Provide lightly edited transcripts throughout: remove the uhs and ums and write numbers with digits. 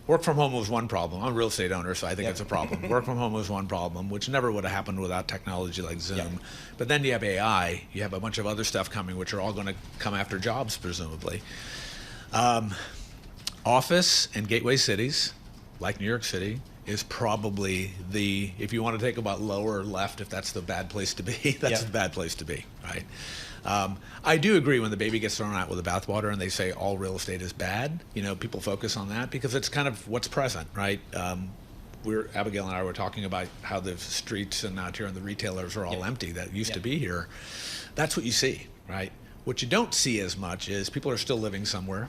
Work from home was one problem. I'm a real estate owner, so I think it's a problem. Work from home was one problem, which never would have happened without technology like Zoom. Yep. But then you have AI, you have a bunch of other stuff coming, which are all going to come after jobs, presumably. Office and gateway cities, like New York City, is probably if you want to think about lower left, if that's the bad place to be, that's the bad place to be, right? I do agree when the baby gets thrown out with the bathwater and they say all real estate is bad. People focus on that because it's kind of what's present, right? Abigail and I were talking about how the streets and out here and the retailers are all empty that used to be here. That's what you see, right? What you don't see as much is people are still living somewhere.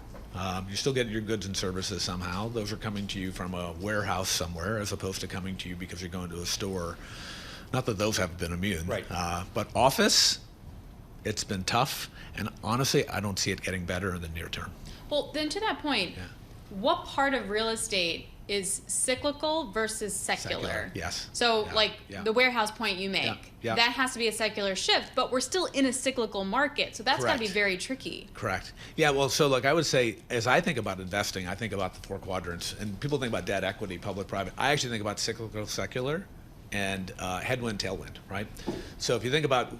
You still get your goods and services somehow. Those are coming to you from a warehouse somewhere as opposed to coming to you because you're going to a store. Not that those haven't been immune. Right. But office, it's been tough, and honestly, I don't see it getting better in the near term. Well, then to that point, what part of real estate is cyclical versus secular? Yes. So the warehouse point you make, that has to be a secular shift, but we're still in a cyclical market, so that's got to be very tricky. Correct. Yeah, well, so look, I would say, as I think about investing, I think about the four quadrants, and people think about debt, equity, public, private. I actually think about cyclical, secular, and headwind, tailwind, right? So if you think about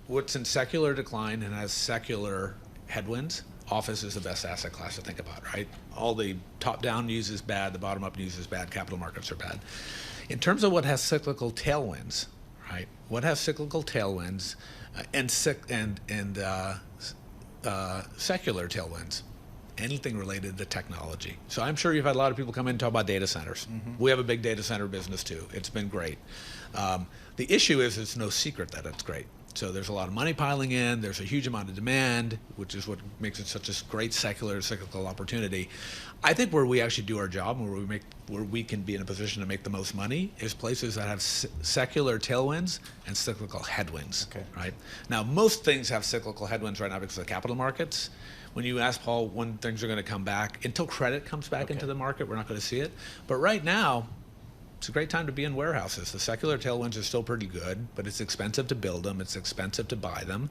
what's in secular decline and has secular headwinds, office is the best asset class to think about, right? All the top-down news is bad, the bottom-up news is bad, capital markets are bad. In terms of what has cyclical tailwinds, right? What has cyclical tailwinds and secular tailwinds? Anything related to technology. So I'm sure you've had a lot of people come in and talk about data centers. Mm-hmm. We have a big data center business too. It's been great. The issue is it's no secret that it's great. So there's a lot of money piling in, there's a huge amount of demand, which is what makes it such a great cyclical opportunity. I think where we actually do our job and where we can be in a position to make the most money is places that have secular tailwinds and cyclical headwinds, right? Now, most things have cyclical headwinds right now because of the capital markets. When you ask Paul when things are going to come back, until credit comes back into the market, we're not going to see it. But right now, it's a great time to be in warehouses. The secular tailwinds are still pretty good, but it's expensive to build them. It's expensive to buy them.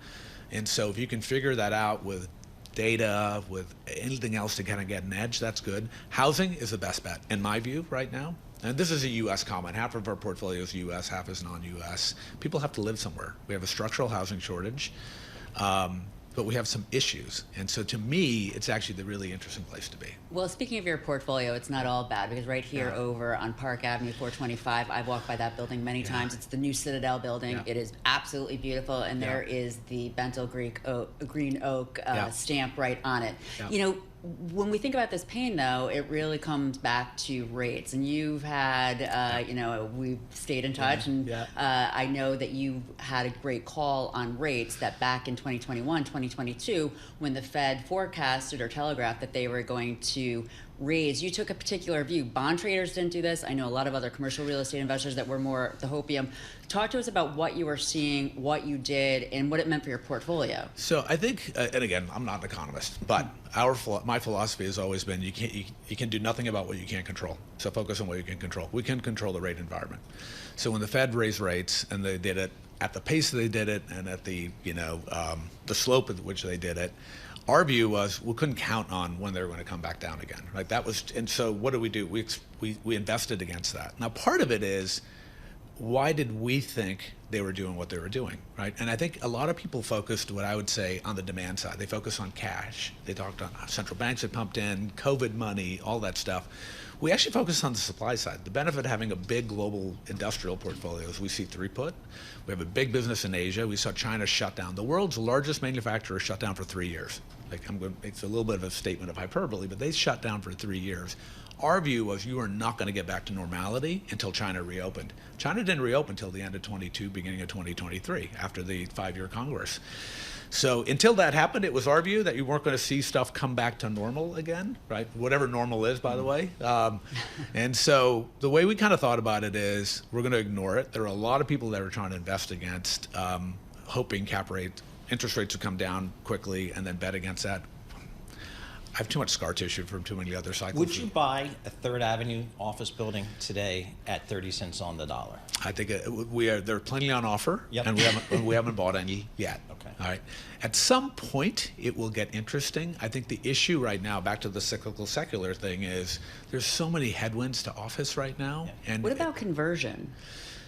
And so if you can figure that out with data, with anything else to kind of get an edge, that's good. Housing is the best bet, in my view, right now. And this is a U.S. comment. Half of our portfolio is U.S., half is non-U.S. People have to live somewhere. We have a structural housing shortage. But we have some issues. And so to me, it's actually the really interesting place to be. Well, speaking of your portfolio, it's not all bad because right here over on Park Avenue 425, I've walked by that building many times. It's the new Citadel building. It is absolutely beautiful. And there is the Bentall Green Oak stamp right on it. When we think about this pain, though, it really comes back to rates. And you've had, we've stayed in touch, and I know that you had a great call on rates that back in 2021, 2022, when the Fed forecasted or telegraphed that they were going to raise, you took a particular view. Bond traders didn't do this. I know a lot of other commercial real estate investors that were more the hopium. Talk to us about what you were seeing, what you did, and what it meant for your portfolio. So I think, and again, I'm not an economist, but my philosophy has always been you can do nothing about what you can't control. So focus on what you can control. We can control the rate environment. So when the Fed raised rates, and they did it at the pace they did it, and at the the slope at which they did it, our view was we couldn't count on when they were going to come back down again. Right? That was, and so what did we do? We invested against that. Now part of it is, why did we think they were doing what they were doing, right? And I think a lot of people focused, what I would say, on the demand side. They focused on cash. They talked on central banks that pumped in, COVID money, all that stuff. We actually focused on the supply side. The benefit of having a big global industrial portfolio is we see throughput. We have a big business in Asia. We saw China shut down. The world's largest manufacturer shut down for 3 years. It's a little bit of a statement of hyperbole, but they shut down for 3 years. Our view was you are not going to get back to normality until China reopened. China didn't reopen until the end of 22, beginning of 2023, after the 5-year Congress. So until that happened, it was our view that you weren't going to see stuff come back to normal again, right? Whatever normal is, by the way. And so the way we kind of thought about it is we're going to ignore it. There are a lot of people that are trying to invest against, hoping interest rates would come down quickly and then bet against that. I have too much scar tissue from too many other cycles. Would you buy a Third Avenue office building today at 30 cents on the dollar? I think there are plenty on offer, Yep. and we haven't bought any yet. Okay. All right. At some point, it will get interesting. I think the issue right now, back to the cyclical secular thing, is there's so many headwinds to office right now. Yeah. And What about conversion?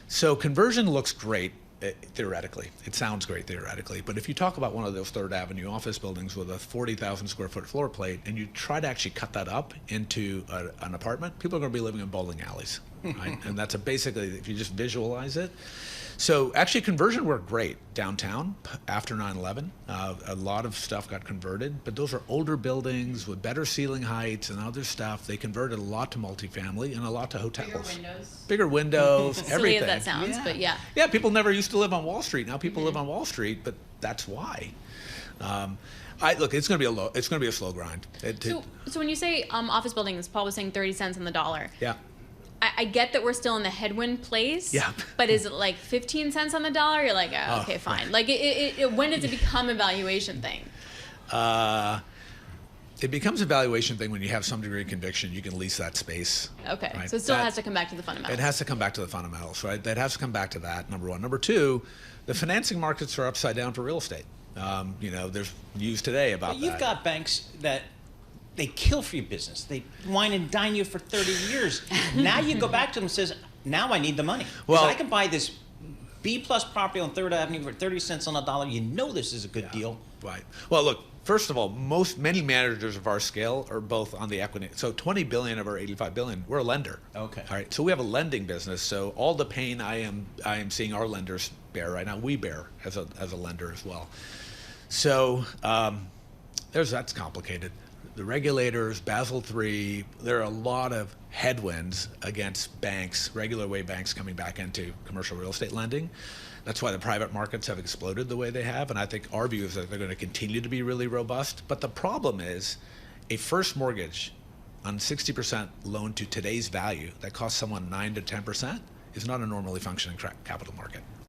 So conversion looks great. Theoretically, it sounds great theoretically, but if you talk about one of those Third Avenue office buildings with a 40,000 square foot floor plate, and you try to actually cut that up into an apartment, people are going to be living in bowling alleys, right? And that's basically, if you just visualize it. So actually, conversion worked great downtown after 9/11. A lot of stuff got converted, but those are older buildings with better ceiling heights and other stuff. They converted a lot to multifamily and a lot to hotels. Bigger windows, everything. Silly as that sounds, but yeah. Yeah, people never used to live on Wall Street. Now people live on Wall Street, but that's why. Look, it's going to be a slow grind. So when you say office buildings, Paul was saying 30 cents on the dollar. Yeah. I get that we're still in the headwind place. Yeah. But is it like 15 cents on the dollar? You're like, oh, okay, fine. Like, when does it become a valuation thing? It becomes a valuation thing when you have some degree of conviction. You can lease that space. Okay. Right? So it still has to come back to the fundamentals. It has to come back to the fundamentals, right? That has to come back to that, number one. Number two, the financing markets are upside down for real estate. There's news today about that. You've got banks that they kill for your business. They wine and dine you for 30 years. Now you go back to them and says, now I need the money. Well, I can buy this B-plus property on 3rd Avenue for 30 cents on the dollar. You know this is a good deal. Right. Well, look, first of all, many managers of our scale are both on the equity. So 20 billion of our 85 billion, we're a lender. Okay. All right. So we have a lending business. So all the pain I am seeing our lenders bear right now, we bear as a lender as well. So that's complicated. The regulators, Basel III, there are a lot of headwinds against banks, regular way banks coming back into commercial real estate lending. That's why the private markets have exploded the way they have, and I think our view is that they're going to continue to be really robust. But the problem is a first mortgage on 60% loan to today's value that costs someone 9 to 10% is not a normally functioning capital market.